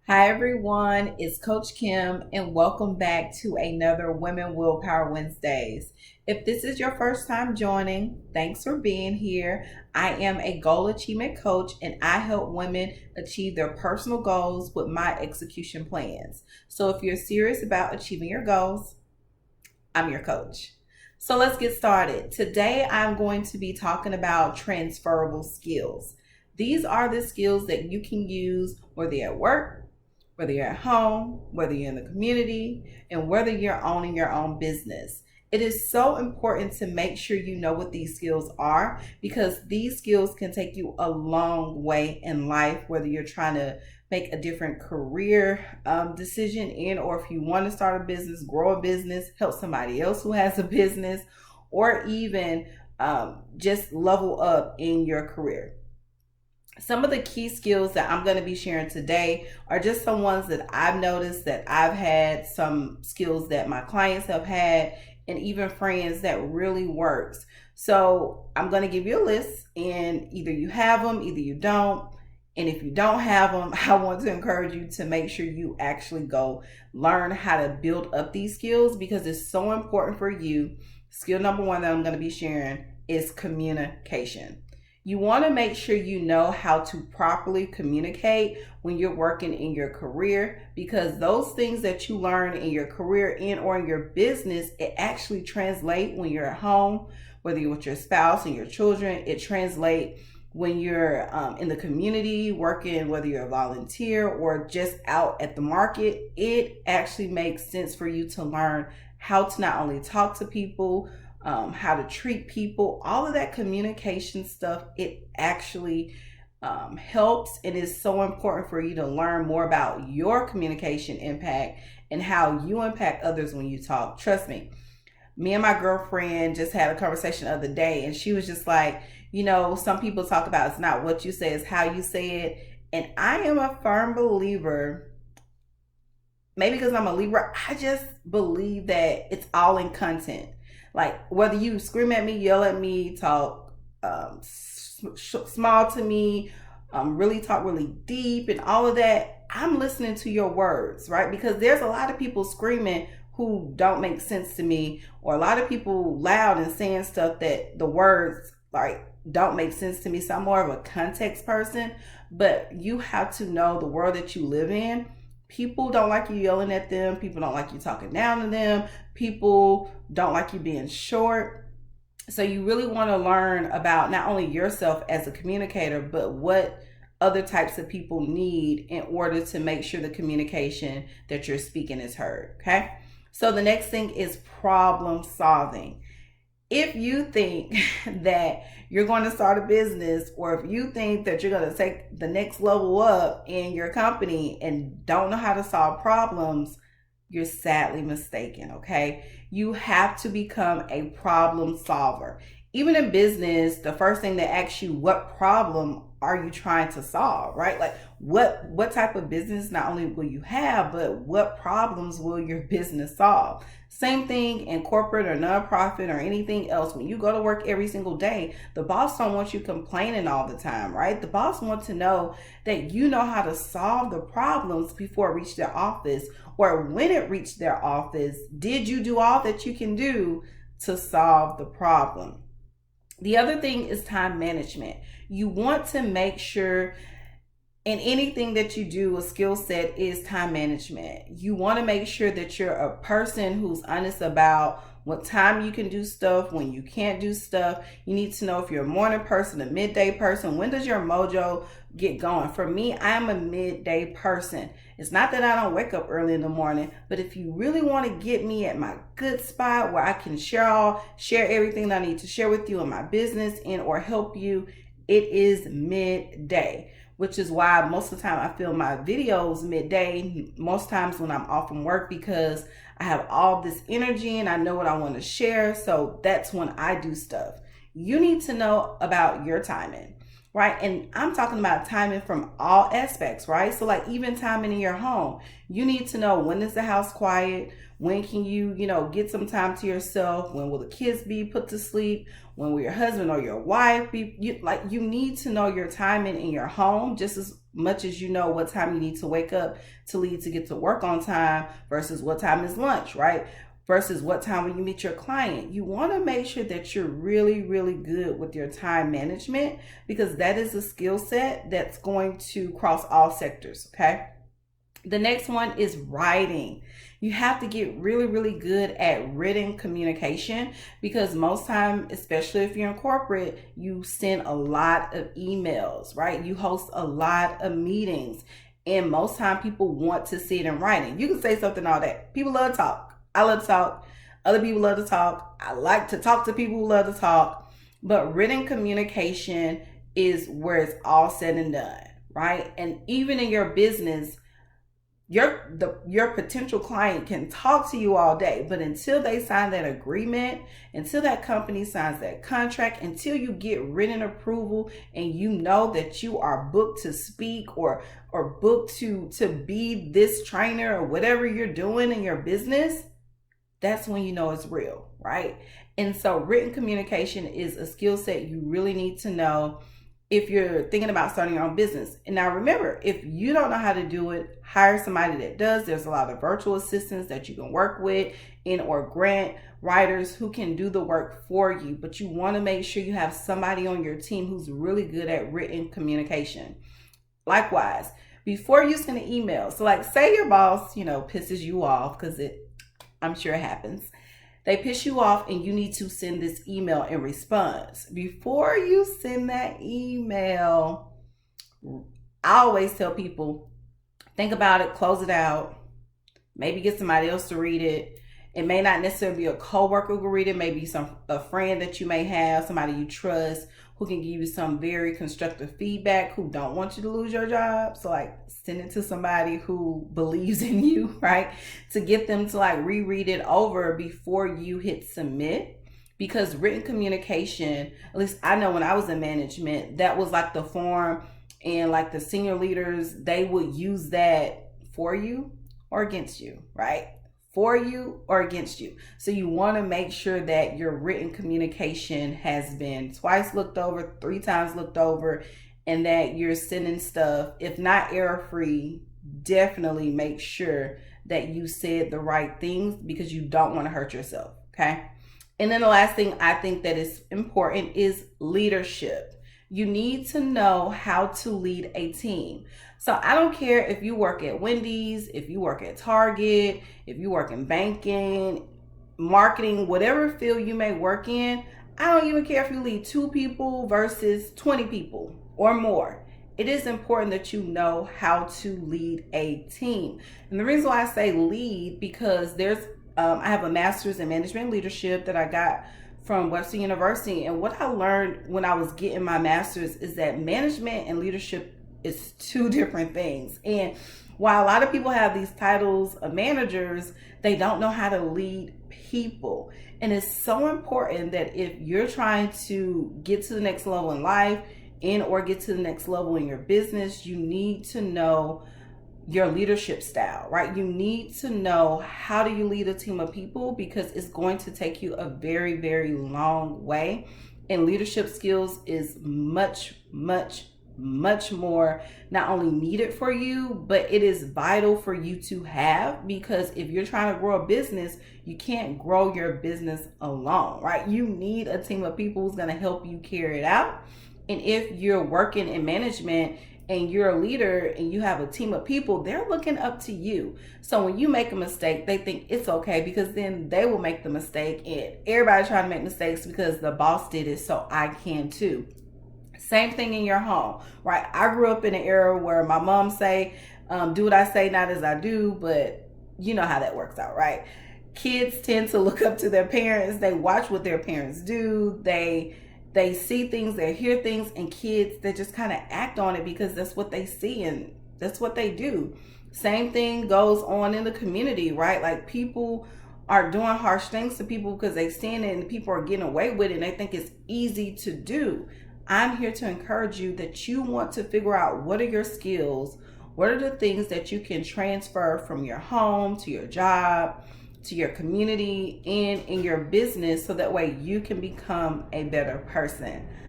Hi everyone, it's Coach Kim and welcome back to another Women Willpower Wednesdays. If this is your first time joining, thanks for being here. I am a goal achievement coach and I help women achieve their personal goals with my execution plans. So if you're serious about achieving your goals, I'm your coach. So let's get started. Today I'm going to be talking about transferable skills. These are the skills that you can use whether you're at work, whether you're at home, whether you're in the community, and whether you're owning your own business. It is so important to make sure you know what these skills are because these skills can take you a long way in life, whether you're trying to make a different career decision in, or if you want to start a business, grow a business, help somebody else who has a business, or even just level up in your career. Some of the key skills that I'm going to be sharing today are just some ones that I've noticed that I've had, some skills that my clients have had, and even friends that really works. So I'm going to give you a list, and either you have them, either you don't. And if you don't have them, I want to encourage you to make sure you actually go learn how to build up these skills because it's so important for you. Skill number one that I'm going to be sharing is communication. You want to make sure you know how to properly communicate when you're working in your career because those things that you learn in your career or in your business, it actually translates when you're at home, whether you're with your spouse and your children. It translates when you're in the community working, whether you're a volunteer or just out at the market. It actually makes sense for you to learn how to not only talk to people, how to treat people, all of that communication stuff. It actually helps and is so important for you to learn more about your communication impact and how you impact others when you talk. Trust me and my girlfriend just had a conversation the other day and she was just like, some people talk about it's not what you say, it's how you say it. And I am a firm believer, maybe because I'm a Libra, I just believe that it's all in content. Like whether you scream at me, yell at me, talk small to me, really talk really deep and all of that, I'm listening to your words, right? Because there's a lot of people screaming who don't make sense to me, or a lot of people loud and saying stuff that the words like don't make sense to me. So I'm more of a context person, but you have to know the world that you live in. People don't like you yelling at them. People don't like you talking down to them. People don't like you being short. So you really want to learn about not only yourself as a communicator, but what other types of people need in order to make sure the communication that you're speaking is heard. Okay. So the next thing is problem solving. If you think that you're going to start a business, or if you think that you're going to take the next level up in your company and don't know how to solve problems, you're sadly mistaken, okay? You have to become a problem solver. Even in business, the first thing they ask you, what problem are you trying to solve, right? Like what type of business not only will you have, but what problems will your business solve? Same thing in corporate or nonprofit or anything else. When you go to work every single day, the boss don't want you complaining all the time, right? The boss wants to know that you know how to solve the problems before it reaches their office, or when it reached their office, did you do all that you can do to solve the problem? The other thing is time management. You want to make sure in anything that you do, a skill set is time management. You want to make sure that you're a person who's honest about what time you can do stuff, when you can't do stuff. You need to know if you're a morning person, a midday person. When does your mojo get going? For me, I'm a midday person. It's not that I don't wake up early in the morning, but if you really want to get me at my good spot where I can share everything that I need to share with you in my business and or help you, it is midday, which is why most of the time I film my videos midday, most times when I'm off from work, because I have all this energy and I know what I want to share. So that's when I do stuff. You need to know about your timing, right? And I'm talking about timing from all aspects, right? So like even timing in your home, you need to know when is the house quiet, When can you, get some time to yourself? When will the kids be put to sleep? When will your husband or your wife be? You need to know your timing in your home just as much as you know what time you need to wake up to leave to get to work on time versus what time is lunch, right? Versus what time when you meet your client. You want to make sure that you're really, really good with your time management, because that is a skill set that's going to cross all sectors, okay? The next one is writing. You have to get really, really good at written communication, because most time, especially if you're in corporate, you send a lot of emails, right? You host a lot of meetings, and most time people want to see it in writing. You can say something all day. People love to talk. I love to talk. Other people love to talk. I like to talk to people who love to talk. But written communication is where it's all said and done, right? And even in your business, your potential client can talk to you all day, but until they sign that agreement, until that company signs that contract, until you get written approval and you know that you are booked to speak or booked to be this trainer or whatever you're doing in your business, that's when you know it's real, right? And so written communication is a skill set you really need to know if you're thinking about starting your own business. And now remember, if you don't know how to do it, hire somebody that does. There's a lot of virtual assistants that you can work with or grant writers who can do the work for you. But you want to make sure you have somebody on your team who's really good at written communication. Likewise, before you send an email, so like say your boss, pisses you off, because I'm sure it happens. They piss you off and you need to send this email in response. Before you send that email, I always tell people, think about it, close it out, maybe get somebody else to read it. It may not necessarily be a coworker who read it, maybe a friend that you may have, somebody you trust who can give you some very constructive feedback, who don't want you to lose your job. So like send it to somebody who believes in you, right? To get them to like reread it over before you hit submit. Because written communication, at least I know when I was in management, that was like the form, and like the senior leaders, they would use that for you or against you, right? For you or against you. So you want to make sure that your written communication has been twice looked over, 3 times looked over, and that you're sending stuff, if not error-free, definitely make sure that you said the right things, because you don't want to hurt yourself, okay? And then the last thing I think that is important is leadership. You need to know how to lead a team. So I don't care if you work at Wendy's, if you work at Target, if you work in banking, marketing, whatever field you may work in. I don't even care if you lead 2 people versus 20 people or more. It is important that you know how to lead a team. And the reason why I say lead, because I have a master's in management and leadership that I got from Western University. And what I learned when I was getting my master's is that management and leadership is 2 different things. And while a lot of people have these titles of managers, they don't know how to lead people. And it's so important that if you're trying to get to the next level in life or get to the next level in your business, you need to know your leadership style, right? You need to know how do you lead a team of people, because it's going to take you a very, very long way. And leadership skills is much, much, much more not only needed for you, but it is vital for you to have, because if you're trying to grow a business, you can't grow your business alone, right? You need a team of people who's going to help you carry it out. And if you're working in management and you're a leader and you have a team of people, they're looking up to you. So when you make a mistake, they think it's okay, because then they will make the mistake, and everybody's trying to make mistakes because the boss did it, so I can too. Same thing in your home, right? I grew up in an era where my mom say, do what I say, not as I do, but you know how that works out, right? Kids tend to look up to their parents. They watch what their parents do. They see things, they hear things, and kids, they just kind of act on it because that's what they see and that's what they do. Same thing goes on in the community, right? Like people are doing harsh things to people because they stand it and people are getting away with it and they think it's easy to do. I'm here to encourage you that you want to figure out what are your skills, what are the things that you can transfer from your home to your job, to your community, and in your business, so that way you can become a better person.